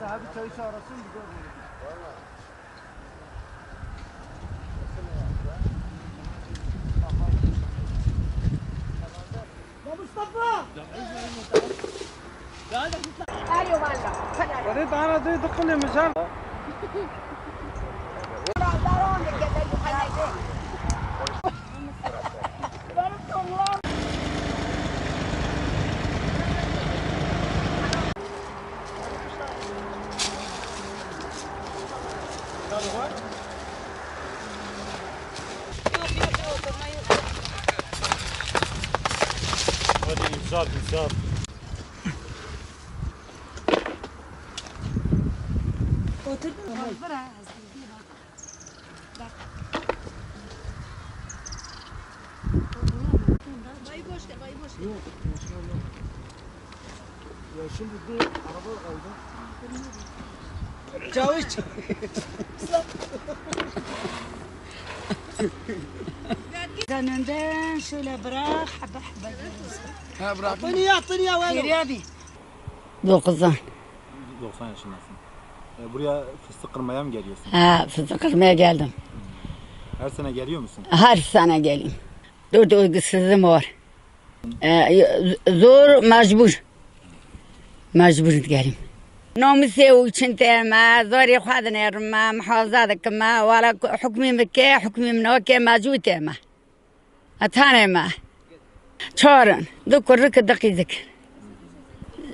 Abi çay çağırasın gidiyor. Ya Mustafa! ايوه والله وريت انا دي دخل مشان Hadi imsal imsal. Oturdun mu? Bayı boş ver, bayı boş ver. Yok, maşallah. Ya şimdi bir araba aldım. Çavuş. Önünden şöyle bırak, haba haba. Ha bırak. Atını ya var. Geri abi. 9'dan. 90 yaşındasın. Buraya fıstık kırmaya mı geliyorsun? Ha, fıstık kırmaya geldim. Her sene geliyor musun? Her sene geleyim. 4 uykusuzum var. Zor, mecbur. Mecbur geleyim. ناموسي وشنتي ما زوري خادنا ما محافظاتك ما ولا حكمي مكي حكمي منوكي ما جوتي ما أتاني ما شارن ذكر رك دقي ذكر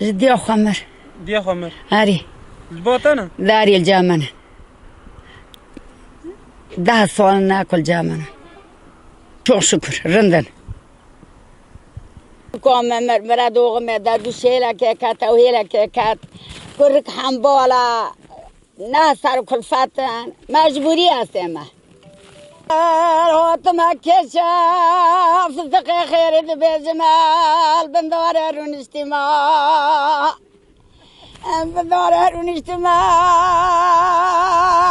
جدي خمر Diye Ömer. هاري Zbatana. داري الجامنة ده صوان ناكل جامنة شو شكر رندن كوم مرا دوغ ما دادو شيلا كيكات أو هيلا كيكات كرك حنبولا ناصر كل فاتن مجبوري أسمع هوت ما كشا فزق خير بجمال بندور رون اجتماع بندور رون اجتماع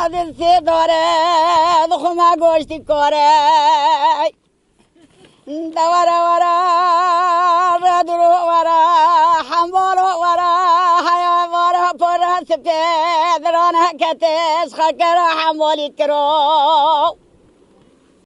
دلسي دوره دخما گوشتی کوره دوره ورا ردرو ورا حنبولو ورا حیا ورا پر سپید رانه کتش خکر حمولی کرو